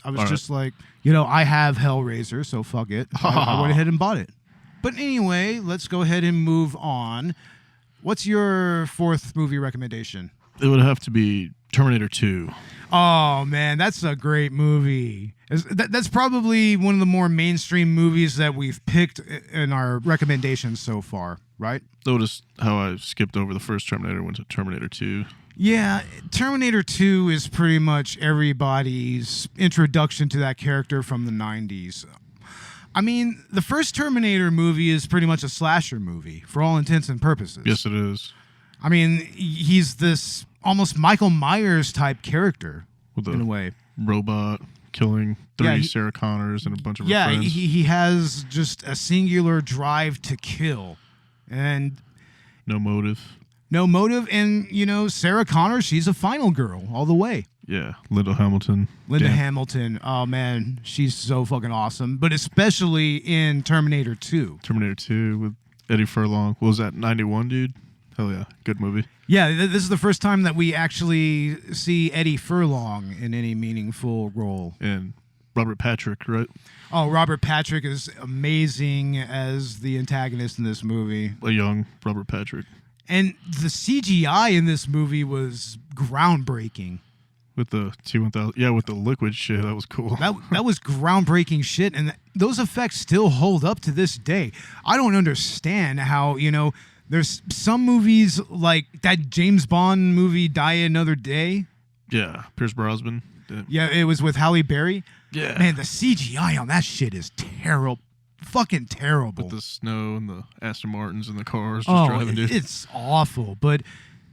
I was just like, I have Hellraiser, so fuck it. I went ahead and bought it. But anyway, let's go ahead and move on. What's your 4th movie recommendation?
It would have to be Terminator 2.
Oh, man, that's a great movie. That's probably one of the more mainstream movies that we've picked in our recommendations so far, right?
Notice how I skipped over the first Terminator, went to Terminator 2.
Yeah, Terminator 2 is pretty much everybody's introduction to that character from the 90s. I mean, the first Terminator movie is pretty much a slasher movie for all intents and purposes.
Yes, it is.
I mean, he's this almost Michael Myers type character in a way.
Robot killing 3 Sarah Connors and a bunch of her friends.
He has just a singular drive to kill. And
no motive. And,
Sarah Connor, she's a final girl all the way.
Yeah, Linda Hamilton.
Hamilton. Oh, man, she's so fucking awesome. But especially in Terminator 2.
Terminator 2 with Eddie Furlong. What was that, 91, dude? Hell yeah, good movie.
Yeah, this is the first time that we actually see Eddie Furlong in any meaningful role.
And Robert Patrick, right?
Oh, Robert Patrick is amazing as the antagonist in this movie.
A young Robert Patrick.
And the CGI in this movie was groundbreaking.
With the T-1000, yeah, with the liquid shit, that was cool.
That was groundbreaking shit, and those effects still hold up to this day. I don't understand how, there's some movies like that James Bond movie, Die Another Day.
Yeah, Pierce Brosnan.
Yeah, it was with Halle Berry.
Yeah.
Man, the CGI on that shit is terrible. fucking terrible.
With the snow and the Aston Martins and the cars just driving, dude.
It's awful. But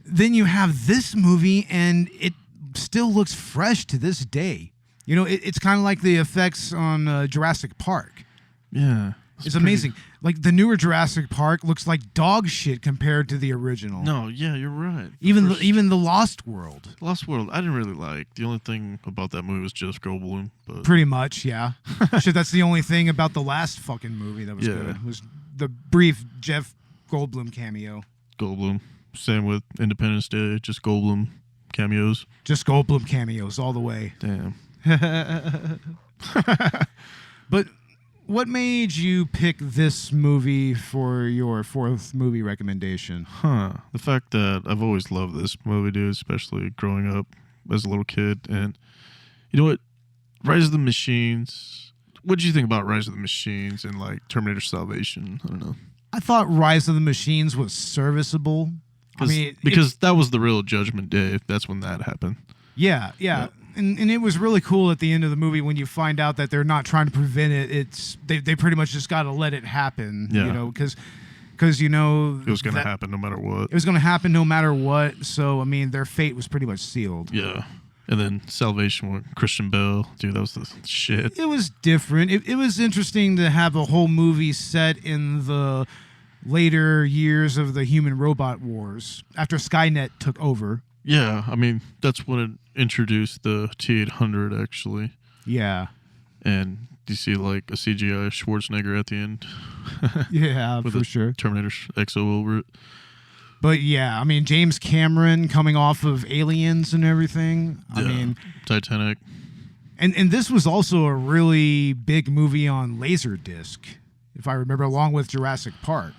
then you have this movie, and it still looks fresh to this day. You know, it's kind of like the effects on Jurassic Park.
Yeah.
It's amazing. Like, the newer Jurassic Park looks like dog shit compared to the original.
No, yeah, you're right.
Even the Lost World.
Lost World, I didn't really like. The only thing about that movie was Jeff Goldblum. But
Pretty much, yeah. Shit, that's the only thing about the last fucking movie that was good. Was the brief Jeff Goldblum cameo.
Goldblum. Same with Independence Day, just Goldblum cameos.
Just Goldblum cameos all the way.
Damn.
But what made you pick this movie for your fourth movie recommendation?
The fact that I've always loved this movie, dude, especially growing up as a little kid. And you know what? Rise of the Machines. What did you think about Rise of the Machines and like Terminator Salvation? I don't know.
I thought Rise of the Machines was serviceable. I mean,
because that was the real Judgment Day. That's when that happened.
Yeah. And it was really cool at the end of the movie when you find out that they're not trying to prevent it. They pretty much just got to let it happen.
Yeah.
You know, because you know
it was going to happen no matter what.
It was going to happen no matter what. So I mean, their fate was pretty much sealed.
Yeah. And then Salvation with Christian Bale, dude, that was the shit.
It was different. It was interesting to have a whole movie set in the later years of the human robot wars after Skynet took over.
Yeah, I mean, that's when it introduced the T-800, actually.
Yeah.
And do you see, like, a CGI Schwarzenegger at the end?
Yeah,
with
for sure.
Terminator XO over it.
But, yeah, I mean, James Cameron coming off of Aliens and everything.
Yeah,
I mean...
Titanic.
And this was also a really big movie on Laserdisc, if I remember, along with Jurassic Park.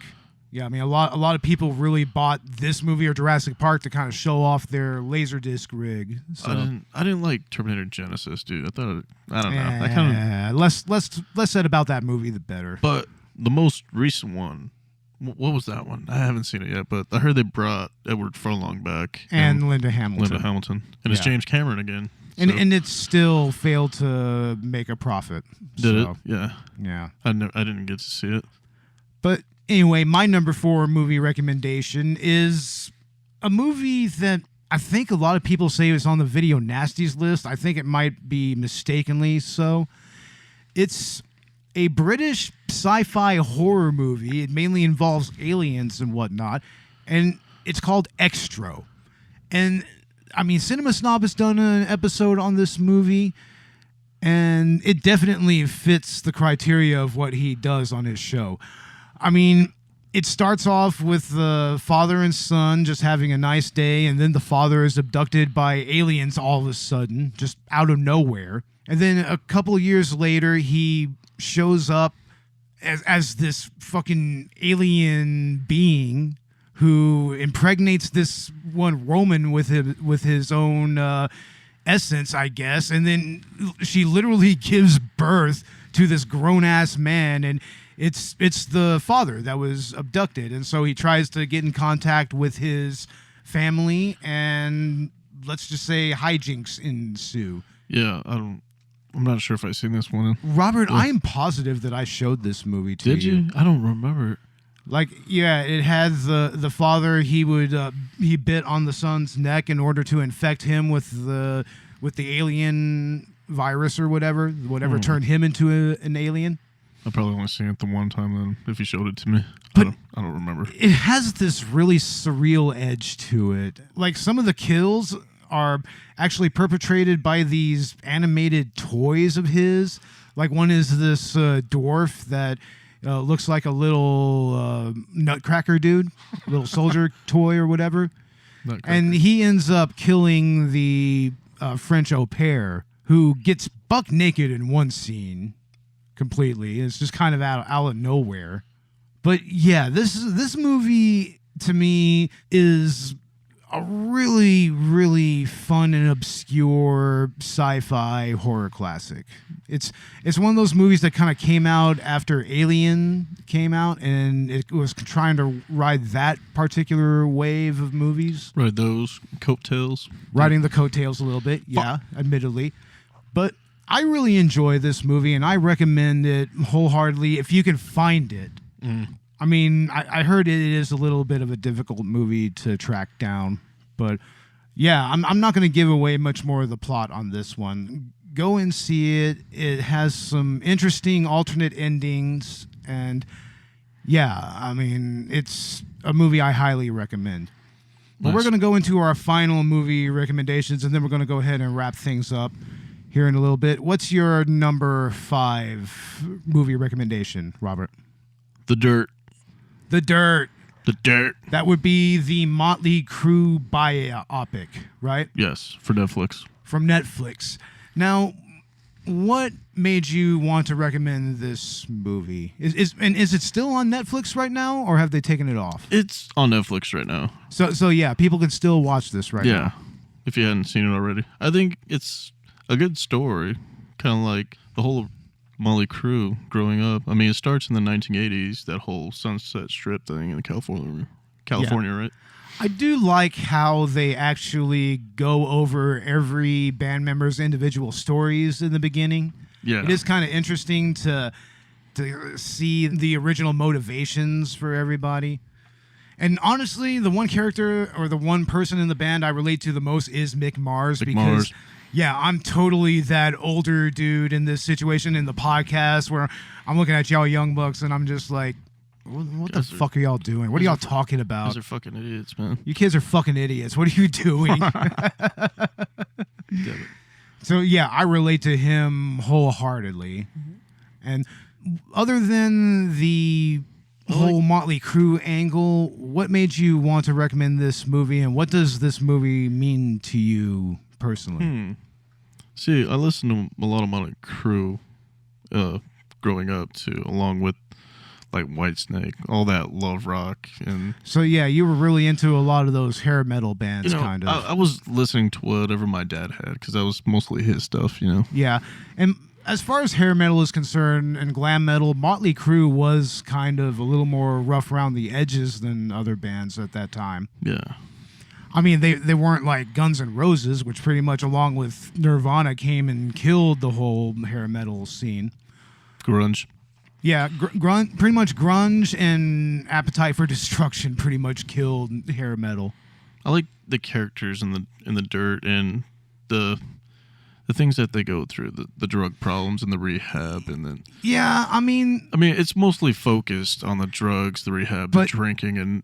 Yeah, I mean, a lot of people really bought this movie or Jurassic Park to kind of show off their Laserdisc rig. So.
I didn't like Terminator Genesis, dude. I don't know. I kind of
less said about that movie, the better.
But the most recent one, what was that one? I haven't seen it yet, but I heard they brought Edward Furlong back
and Linda Hamilton.
And it's James Cameron again.
So. And it still failed to make a profit.
Did it? Yeah.
Yeah.
I didn't get to see it.
But anyway, my number 4 movie recommendation is a movie that I think a lot of people say is on the Video Nasties list. I think it might be mistakenly so. It's a British sci-fi horror movie. It mainly involves aliens and whatnot. And it's called Extro. And, I mean, Cinema Snob has done an episode on this movie. And it definitely fits the criteria of what he does on his show. I mean, it starts off with the father and son just having a nice day, and then the father is abducted by aliens all of a sudden, just out of nowhere. And then a couple of years later, he shows up as this fucking alien being who impregnates this one Roman with his own essence, I guess. And then she literally gives birth to this grown-ass man, and it's the father that was abducted, and so he tries to get in contact with his family, and let's just say hijinks ensue.
Yeah, I'm not sure if I've seen this one.
Robert, I am positive that I showed this movie to you.
Did you? I don't remember.
Like, yeah, it had the father. He bit on the son's neck in order to infect him with the alien virus or whatever turned him into an alien.
I probably only seen it the one time then, if you showed it to me. But I don't remember.
It has this really surreal edge to it. Like, some of the kills are actually perpetrated by these animated toys of his. Like, one is this dwarf that looks like a little nutcracker dude, little soldier toy or whatever. And he ends up killing the French au pair, who gets buck naked in one scene. Completely. It's just kind of out of nowhere. But yeah, this movie to me is a really, really fun and obscure sci-fi horror classic. It's one of those movies that kind of came out after Alien came out, and it was trying to ride that particular wave of movies.
Ride those coattails.
Riding the coattails a little bit, yeah, admittedly. But I really enjoy this movie, and I recommend it wholeheartedly if you can find it. I mean, I heard it is a little bit of a difficult movie to track down, but yeah, I'm not going to give away much more of the plot on this one. Go and see it. It has some interesting alternate endings, and yeah, I mean, it's a movie I highly recommend. But we're going to go into our final movie recommendations, and then we're going to go ahead and wrap things up here in a little bit. What's your number 5 movie recommendation, Robert?
The Dirt.
The Dirt.
The Dirt.
That would be the Motley Crue biopic, right?
Yes, for Netflix.
From Netflix. Now, what made you want to recommend this movie? Is it still on Netflix right now, or have they taken it off?
It's on Netflix right now.
So yeah, people can still watch this right now.
Yeah, if you hadn't seen it already. I think it's a good story, kind of like the whole Motley Crue growing up. I mean, it starts in the 1980s, that whole Sunset Strip thing in California, right?
I do like how they actually go over every band member's individual stories in the beginning.
Yeah.
It is kind of interesting to see the original motivations for everybody. And honestly, the one character or the one person in the band I relate to the most is Mick Mars. Yeah, I'm totally that older dude in this situation in the podcast where I'm looking at y'all young bucks and I'm just like, what the fuck are y'all doing? What are y'all talking about?
Those are fucking idiots, man.
You kids are fucking idiots. What are you doing? So yeah, I relate to him wholeheartedly. And other than the whole Motley Crue angle, what made you want to recommend this movie, and what does this movie mean to you personally?
See, I listened to a lot of Motley Crue growing up too, along with like Whitesnake, all that love rock. And
so yeah, you were really into a lot of those hair metal bands, kind of.
I was listening to whatever my dad had because that was mostly his stuff,
Yeah, and as far as hair metal is concerned and glam metal, Motley Crue was kind of a little more rough around the edges than other bands at that time.
Yeah.
I mean, they weren't like Guns N' Roses, which pretty much along with Nirvana came and killed the whole hair metal scene.
Grunge.
Yeah, pretty much grunge and Appetite for Destruction pretty much killed hair metal.
I like the characters in the Dirt and the things that they go through, the drug problems and the rehab, and then
yeah, I mean
it's mostly focused on the drugs, the rehab, the drinking, and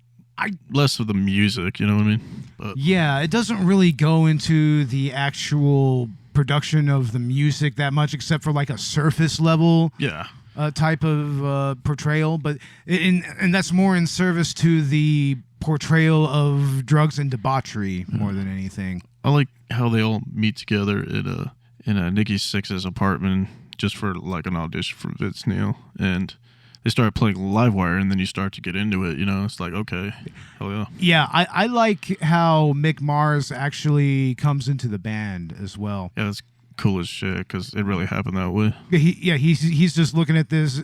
less of the music. You know what I mean? But
yeah, it doesn't really go into the actual production of the music that much, except for like a surface level.
Yeah.
Type of portrayal, but and that's more in service to the portrayal of drugs and debauchery more than anything.
I like how they all meet together in Nikki Sixx's apartment just for like an audition for Vince Neil, and they start playing Livewire, and then you start to get into it. It's like, okay, hell yeah.
Yeah, I like how Mick Mars actually comes into the band as well.
Yeah, that's cool as shit because it really happened that way.
He's just looking at these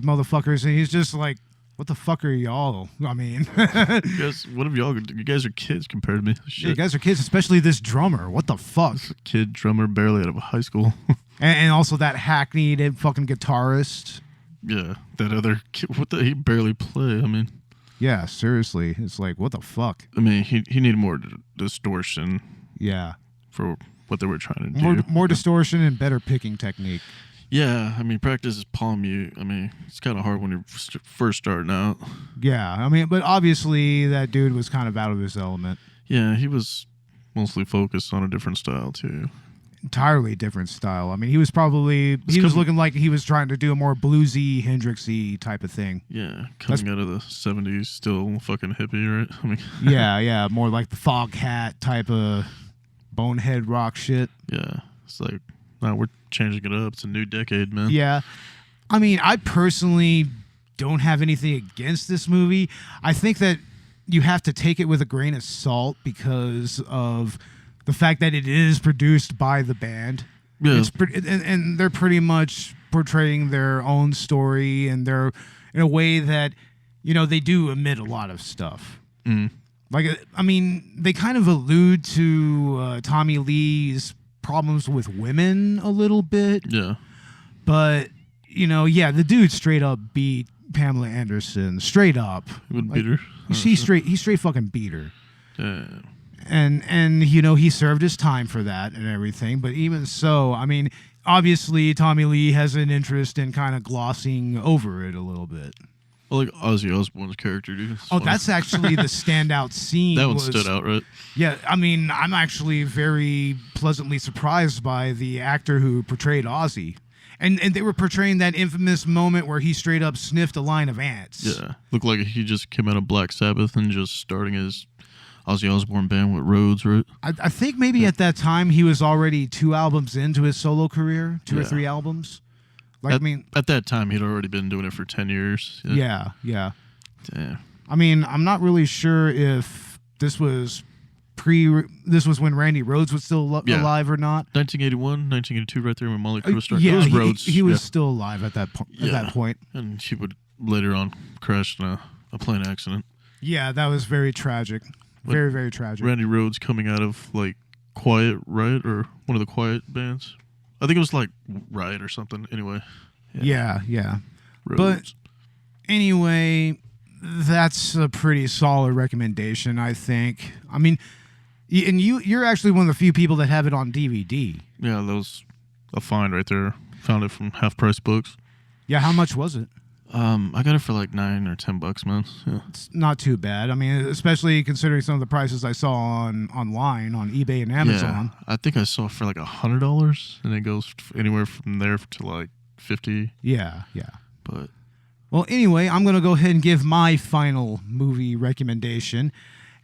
motherfuckers, and he's just like, what the fuck are y'all? I mean,
what have y'all? You guys are kids compared to me. Shit.
Yeah, you guys are kids, especially this drummer. What the fuck?
This kid drummer barely out of high school.
and also that hackneyed fucking guitarist.
Yeah, that other kid. He barely play. I mean,
yeah, seriously, it's like, what the fuck?
I mean, he needed more distortion.
Yeah,
for what they were trying to do.
More distortion and better picking technique.
Yeah, I mean, practice is palm mute. I mean, it's kind of hard when you're first starting out.
Yeah, I mean, but obviously that dude was kind of out of his element.
Yeah, he was mostly focused on a different style, too.
Entirely different style. I mean, he was looking like he was trying to do a more bluesy, Hendrixy type of thing.
Yeah, coming out of the 70s, still fucking hippie, right? I mean,
yeah, more like the fog hat type of bonehead rock shit.
Yeah, it's like, no, we're changing it up. It's a new decade, man.
Yeah. I mean, I personally don't have anything against this movie. I think that you have to take it with a grain of salt because of the fact that it is produced by the band.
Yeah.
And they're pretty much portraying their own story, and they're in a way that, they do omit a lot of stuff.
Mm.
Like, I mean, they kind of allude to Tommy Lee's problems with women a little bit.
Yeah.
But, the dude straight up beat Pamela Anderson. Straight up.
He would beat her?
He straight fucking beat her.
Damn.
And he served his time for that and everything. But even so, I mean, obviously Tommy Lee has an interest in kind of glossing over it a little bit.
I like Ozzy Osbourne's character, dude.
That's actually the standout scene.
That one stood out, right?
Yeah, I mean, I'm actually very pleasantly surprised by the actor who portrayed Ozzy. And they were portraying that infamous moment where he straight up sniffed a line of ants.
Yeah. Looked like he just came out of Black Sabbath and just starting his Ozzy Osbourne band with Rhodes, right?
I think maybe at that time he was already 2 albums into his solo career, 2 or 3 albums.
At that time, he'd already been doing it for 10 years.
Yeah.
Damn.
I mean, I'm not really sure if this was when Randy Rhoads was still alive or not.
1981, 1982, right there when Molly Crew started.
Yeah,
it was Rhodes.
He was still alive at that point.
And he would later on crash in a plane accident.
Yeah, that was very tragic. Very, very tragic.
Randy Rhoads coming out of like Quiet Riot or one of the Quiet bands. I think it was like Riot or something. Anyway.
Yeah.
Rhoads.
But anyway, that's a pretty solid recommendation, I think. I mean, and you're actually one of the few people that have it on DVD.
Yeah, that was a find right there. Found it from Half Price Books.
Yeah, how much was it?
I got it for like $9 or $10, man. Yeah.
It's not too bad. I mean, especially considering some of the prices I saw online on eBay and Amazon.
Yeah, I think I saw it for like $100, and it goes anywhere from there to like $50.
Yeah.
But
well, anyway, I'm gonna go ahead and give my final movie recommendation,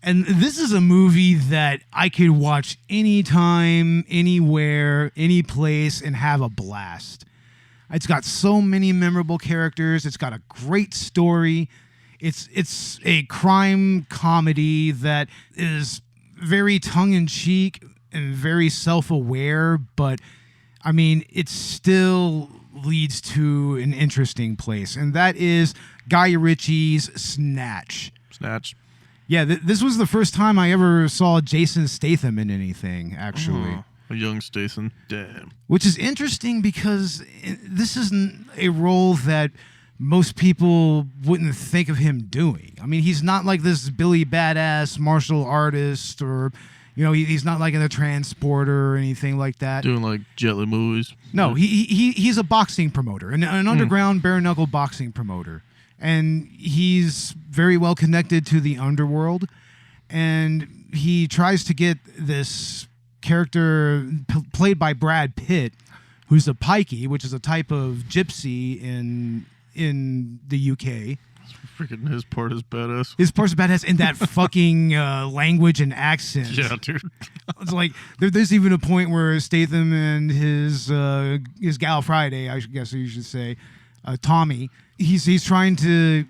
and this is a movie that I could watch anytime, anywhere, any place, and have a blast. It's got so many memorable characters. It's got a great story. It's a crime comedy that is very tongue-in-cheek and very self-aware, but I mean, it still leads to an interesting place, and that is Guy Ritchie's Snatch. Yeah, this was the first time I ever saw Jason Statham in anything, actually.
Oh. A young Statham, damn.
Which is interesting because this isn't a role that most people wouldn't think of him doing. I mean, he's not like this Billy Badass martial artist, or he's not like in The Transporter or anything like that.
Doing like Jet Li movies.
No, he's a boxing promoter, an underground bare knuckle boxing promoter, and he's very well connected to the underworld, and he tries to get this character played by Brad Pitt, who's a pikey, which is a type of gypsy in the UK.
Freaking his part is badass.
His part's badass in that fucking language and accent.
Yeah, dude.
It's like there's even a point where Statham and his gal Friday, I guess you should say, Tommy, he's trying to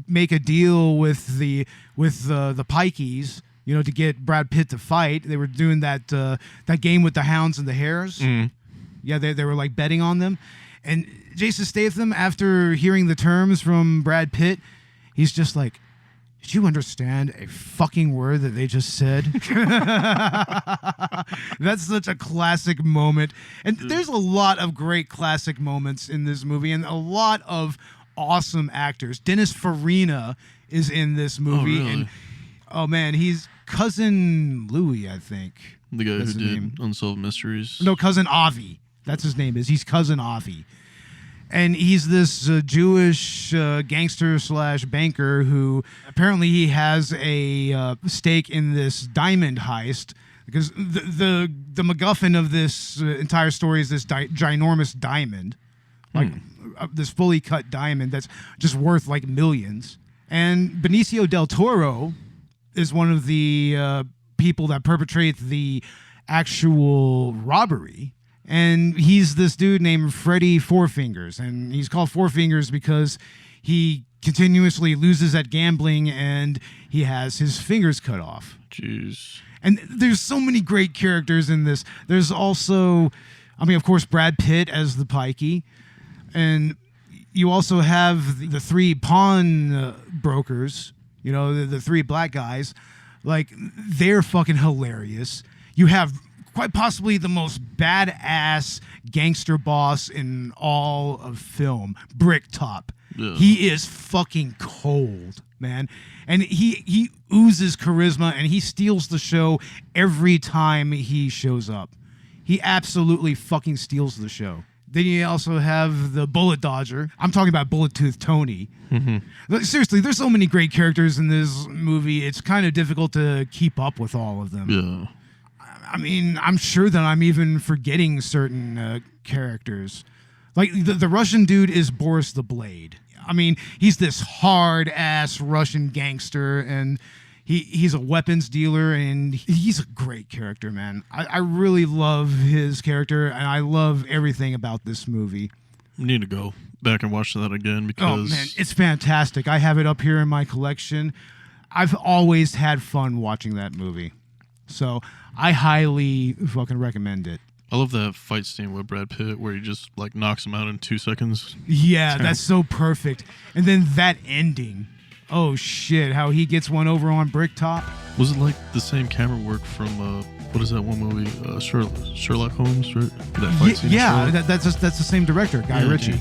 make a deal with the pikeys, to get Brad Pitt to fight. They were doing that game with the hounds and the hares.
Mm.
Yeah, they were like betting on them. And Jason Statham, after hearing the terms from Brad Pitt, he's just like, did you understand a fucking word that they just said? That's such a classic moment. And there's a lot of great classic moments in this movie and a lot of awesome actors. Dennis Farina is in this movie.
Oh, really?
And oh man, he's Cousin Louis, I think.
The guy
That's
who
his
did
name.
Unsolved Mysteries.
No, Cousin Avi. That's his name. He's Cousin Avi. And he's this Jewish gangster / banker who apparently he has a stake in this diamond heist, because the MacGuffin of this entire story is this ginormous diamond, like this fully cut diamond that's just worth like millions. And Benicio del Toro is one of the people that perpetrate the actual robbery. And he's this dude named Freddy Four Fingers. And he's called Four Fingers because he continuously loses at gambling and he has his fingers cut off.
Jeez.
And there's so many great characters in this. There's also, of course, Brad Pitt as the pikey. And you also have the 3 pawn brokers, the 3 black guys. Like, they're fucking hilarious. You have quite possibly the most badass gangster boss in all of film, Bricktop.
Yeah.
He is fucking cold, man. And he oozes charisma, and he steals the show every time he shows up. He absolutely fucking steals the show. Then you also have the Bullet Dodger. I'm talking about Bullet Tooth Tony. Seriously, there's so many great characters in this movie. It's kind of difficult to keep up with all of them.
Yeah.
I mean, I'm sure that I'm even forgetting certain characters. Like, the Russian dude is Boris the Blade. I mean, he's this hard-ass Russian gangster, and he's a weapons dealer, and he's a great character, man. I really love his character, and I love everything about this movie.
We need to go back and watch that again because...
Oh, man, it's fantastic. I have it up here in my collection. I've always had fun watching that movie. So I highly fucking recommend it.
I love that fight scene with Brad Pitt where he just like knocks him out in 2 seconds.
Yeah, that's so perfect. And then that ending. Oh shit, how he gets one over on Bricktop.
Was it like the same camera work from what is that one movie? Sherlock Holmes, right? That fight scene.
Yeah, that's the same director, Guy Ritchie.
Dude.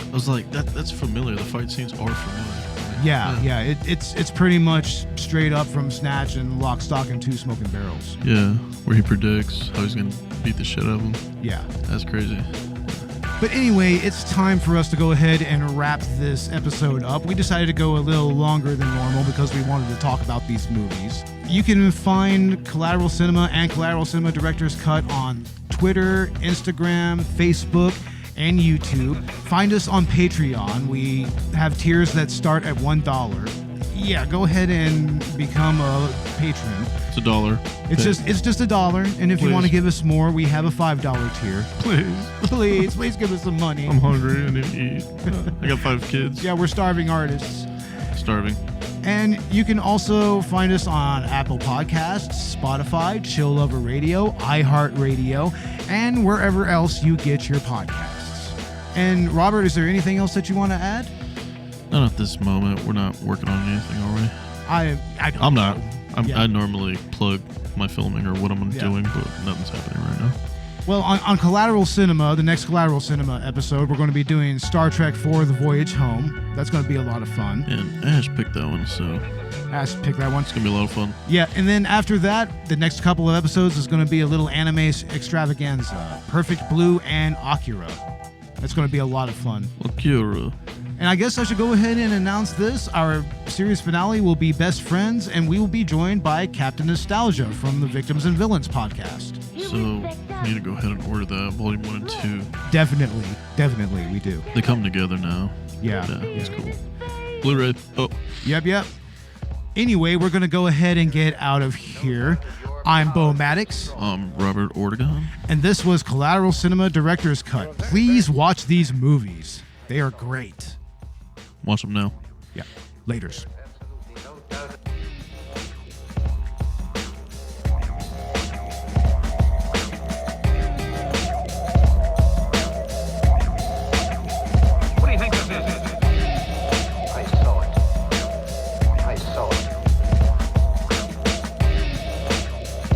I was like, that's familiar. The fight scenes are familiar.
Yeah. It's pretty much straight up from Snatch and Lock, Stock, and Two Smoking Barrels.
Yeah, where he predicts how he's gonna beat the shit out of him.
Yeah.
That's crazy.
But anyway, it's time for us to go ahead and wrap this episode up. We decided to go a little longer than normal because we wanted to talk about these movies. You can find Collateral Cinema and Collateral Cinema Director's Cut on Twitter, Instagram, Facebook, and YouTube. Find us on Patreon. We have tiers that start at $1. Yeah, go ahead and become a patron.
It's $1.
It's just $1, and if you want to give us more, we have a $5 tier. Please give us some money.
I'm hungry. I need to eat. I got 5 kids.
Yeah, we're starving artists.
Starving.
And you can also find us on Apple Podcasts, Spotify, Chill Lover Radio, iHeartRadio, and wherever else you get your podcasts. And Robert, is there anything else that you want to add?
Not at this moment. We're not working on anything, are we? I'm not. I normally plug my filming or what I'm doing, but nothing's happening right now.
Well, on Collateral Cinema, the next Collateral Cinema episode, we're going to be doing Star Trek IV: The Voyage Home. That's going to be a lot of fun.
And Ash picked that one, so...
Ash picked that one.
It's going to be a lot of fun.
Yeah, and then after that, the next couple of episodes is going to be a little anime extravaganza. Perfect Blue and Akira. That's going to be a lot of fun.
Akira.
And I guess I should go ahead and announce this. Our series finale will be Best Friends, and we will be joined by Captain Nostalgia from the Victims and Villains podcast.
So, we need to go ahead and order that, Volume 1 and 2.
Definitely, we do.
They come together now.
Yeah.
It's cool. Blu-ray. Oh.
Yep. Anyway, we're going to go ahead and get out of here. I'm Beau Maddox.
I'm Robert Ortegon.
And this was Collateral Cinema Director's Cut. Please watch these movies. They are great.
Watch them now.
Yeah. Laters.
What do you think of this? I saw it.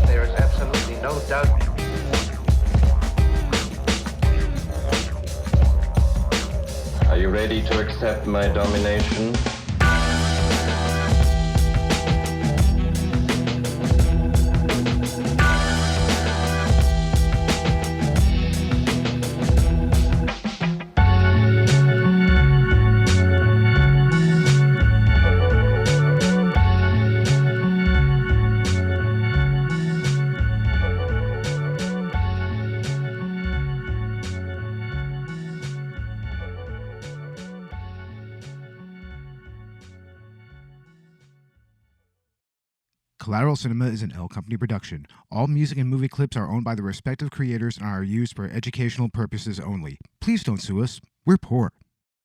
There is absolutely no doubt.
Are you ready to accept my domination?
Collateral Cinema is an L Company production. All music and movie clips are owned by the respective creators and are used for educational purposes only. Please don't sue us. We're poor.